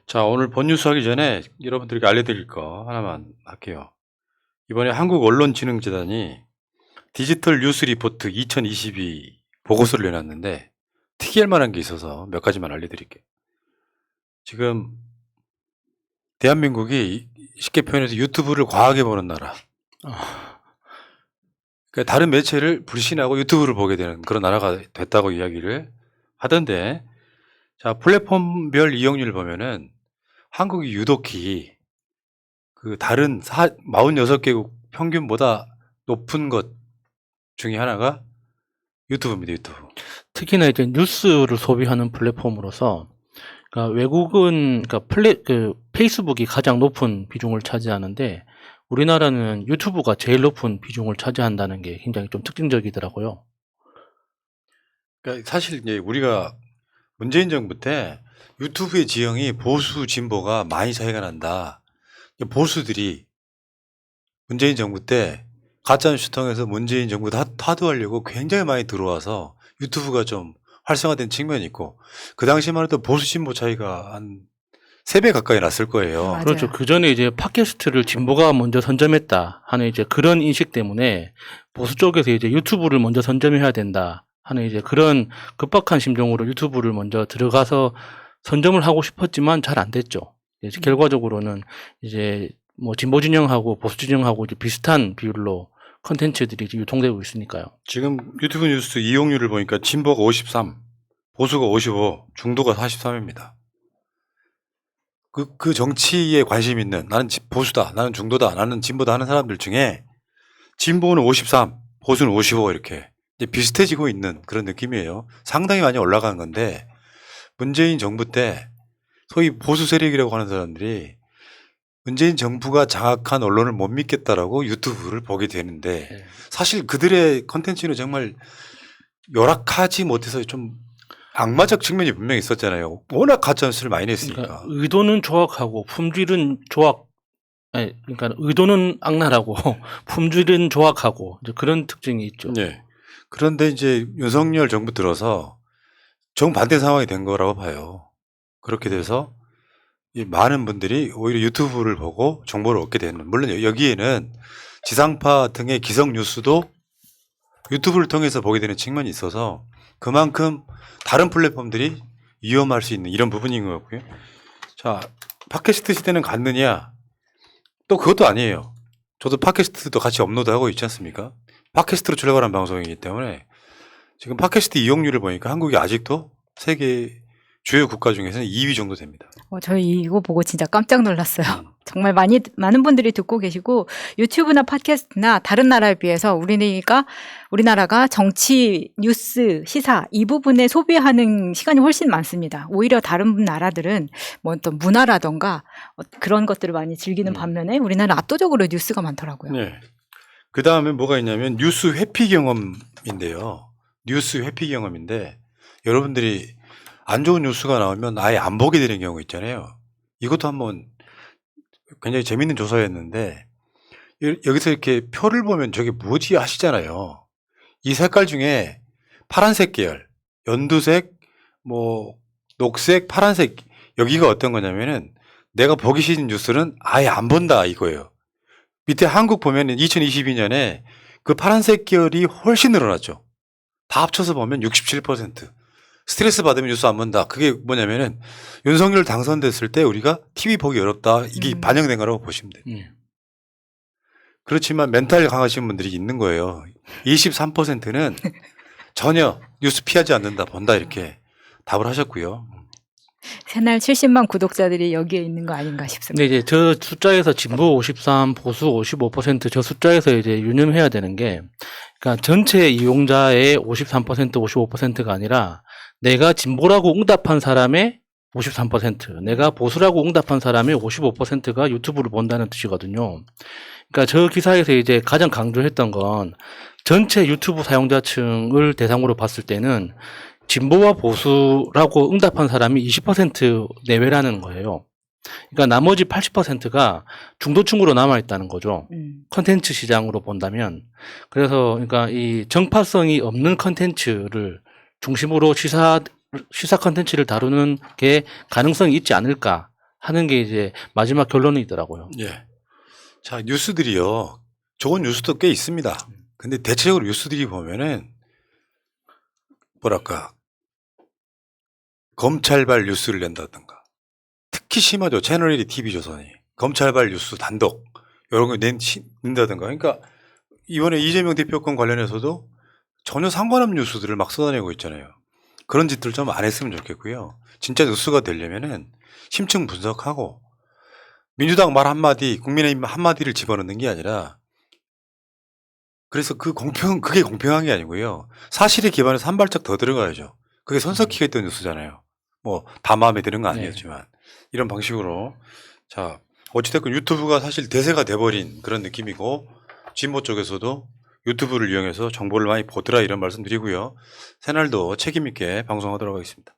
자, 오늘 본 뉴스 하기 전에 여러분들에게 알려드릴 거 하나만 할게요. 이번에 한국언론진흥재단이 디지털 뉴스 리포트 2022 보고서를 내놨는데 특이할 만한 게 있어서 몇 가지만 알려드릴게요. 지금 대한민국이 쉽게 표현해서 유튜브를 과하게 보는 나라. 그러니까 다른 매체를 불신하고 유튜브를 보게 되는 그런 나라가 됐다고 이야기를 하던데, 자, 플랫폼별 이용률을 보면은 한국이 유독히 그 다른 46개국 평균보다 높은 것 중에 하나가 유튜브입니다. 유튜브. 특히나 이제 뉴스를 소비하는 플랫폼으로서, 그러니까 외국은 페이스북이 가장 높은 비중을 차지하는데 우리나라는 유튜브가 제일 높은 비중을 차지한다는 게 굉장히 좀 특징적이더라고요. 그러니까 사실 이제 우리가 문재인 정부 때 유튜브의 지형이 보수 진보가 많이 차이가 난다. 보수들이 문재인 정부 때 가짜뉴스 통해서 문재인 정부 타도하려고 굉장히 많이 들어와서 유튜브가 좀 활성화된 측면이 있고, 그 당시만 해도 보수 진보 차이가 한 3배 가까이 났을 거예요. 맞아요. 그렇죠. 그 전에 이제 팟캐스트를 진보가 먼저 선점했다 하는 이제 그런 인식 때문에 보수 쪽에서 이제 유튜브를 먼저 선점해야 된다 하는 이제 그런 급박한 심정으로 유튜브를 먼저 들어가서 선점을 하고 싶었지만 잘 안 됐죠. 이제 결과적으로는 이제 뭐 진보 진영하고 보수 진영하고 이제 비슷한 비율로 컨텐츠들이 유통되고 있으니까요. 지금 유튜브 뉴스 이용률을 보니까 진보가 53, 보수가 55, 중도가 43입니다. 그 정치에 관심 있는, 나는 보수다, 나는 중도다, 나는 진보다 하는 사람들 중에 진보는 53, 보수는 55 이렇게 이제 비슷해지고 있는 그런 느낌이에요. 상당히 많이 올라간 건데, 문재인 정부 때 소위 보수 세력이라고 하는 사람들이 문재인 정부가 장악한 언론을 못 믿겠다라고 유튜브를 보게 되는데, 네. 사실 그들의 컨텐츠는 정말 열악하지 못해서 좀 악마적 측면이 분명히 있었잖아요. 워낙 가짜뉴스를 많이 냈으니까. 그러니까 의도는 조악하고 품질은 그러니까 의도는 악랄하고 품질은 조악하고 이제 그런 특징이 있죠. 네. 그런데 이제 윤석열 정부 들어서 정반대 상황이 된 거라고 봐요. 그렇게 돼서 이 많은 분들이 오히려 유튜브를 보고 정보를 얻게 되는, 물론 여기에는 지상파 등의 기성 뉴스도 유튜브를 통해서 보게 되는 측면이 있어서 그만큼 다른 플랫폼들이 위험할 수 있는 이런 부분인 것 같고요. 자, 팟캐스트 시대는 갔느냐? 또 그것도 아니에요. 저도 팟캐스트도 같이 업로드하고 있지 않습니까? 팟캐스트로 출발한 방송이기 때문에 지금 팟캐스트 이용률을 보니까 한국이 아직도 세계 주요 국가 중에서는 2위 정도 됩니다. 저희 이거 보고 진짜 깜짝 놀랐어요. 정말 많은 분들이 듣고 계시고, 유튜브나 팟캐스트나 다른 나라에 비해서 우리나라가 정치, 뉴스, 시사 이 부분에 소비하는 시간이 훨씬 많습니다. 오히려 다른 나라들은 뭐 어떤 문화라던가 그런 것들을 많이 즐기는 반면에 우리나라는 압도적으로 뉴스가 많더라고요. 네. 그 다음에 뭐가 있냐면 뉴스 회피 경험인데요. 뉴스 회피 경험인데, 여러분들이 안 좋은 뉴스가 나오면 아예 안 보게 되는 경우 있잖아요. 이것도 한번 굉장히 재밌는 조사였는데, 여기서 이렇게 표를 보면 저게 뭐지 하시잖아요. 이 색깔 중에 파란색 계열, 연두색, 뭐 녹색, 파란색, 여기가 어떤 거냐면은 내가 보기 싫은 뉴스는 아예 안 본다 이거예요. 밑에 한국 보면은 2022년에 그 파란색 계열이 훨씬 늘어났죠. 다 합쳐서 보면 67%. 스트레스 받으면 뉴스 안 본다. 그게 뭐냐면은 윤석열 당선됐을 때 우리가 TV 보기 어렵다. 이게 반영된 거라고 보시면 돼요. 그렇지만 멘탈 강하신 분들이 있는 거예요. 23%는 전혀 뉴스 피하지 않는다. 본다. 이렇게 답을 하셨고요. 새날 70만 구독자들이 여기에 있는 거 아닌가 싶습니다. 근데 이제 저 숫자에서 진보 53, 보수 55%저 숫자에서 이제 유념해야 되는 게, 그러니까 전체 이용자의 53%, 55%가 아니라 내가 진보라고 응답한 사람의 53%, 내가 보수라고 응답한 사람의 55%가 유튜브를 본다는 뜻이거든요. 그러니까 저 기사에서 이제 가장 강조했던 건 전체 유튜브 사용자층을 대상으로 봤을 때는 진보와 보수라고 응답한 사람이 20% 내외라는 거예요. 그러니까 나머지 80%가 중도층으로 남아있다는 거죠. 컨텐츠 시장으로 본다면. 그래서 그러니까 이 정파성이 없는 컨텐츠를 중심으로 시사 컨텐츠를 다루는 게 가능성이 있지 않을까 하는 게 이제 마지막 결론이더라고요. 예. 자, 뉴스들이요. 좋은 뉴스도 꽤 있습니다. 근데 대체적으로 뉴스들이 보면은 뭐랄까 검찰발 뉴스를 낸다든가 특히 심하죠. 채널1, TV조선이 검찰발 뉴스 단독 이런 거 낸다든가. 그러니까 이번에 이재명 대표권 관련해서도 전혀 상관없는 뉴스들을 막 쏟아내고 있잖아요. 그런 짓들 좀 안 했으면 좋겠고요. 진짜 뉴스가 되려면은 심층 분석하고 민주당 말 한마디, 국민의힘 한마디를 집어넣는 게 아니라 그래서 그게 공평한 게 아니고요. 사실에 기반해서 한 발짝 더 들어가야죠. 그게 손석희가 했던 뉴스잖아요. 뭐 다 마음에 드는 건 아니었지만 이런 방식으로 자 어찌됐건 유튜브가 사실 대세가 돼버린 그런 느낌이고 진보 쪽에서도 유튜브를 이용해서 정보를 많이 보더라 이런 말씀 드리고요. 새날도 책임 있게 방송하도록 하겠습니다.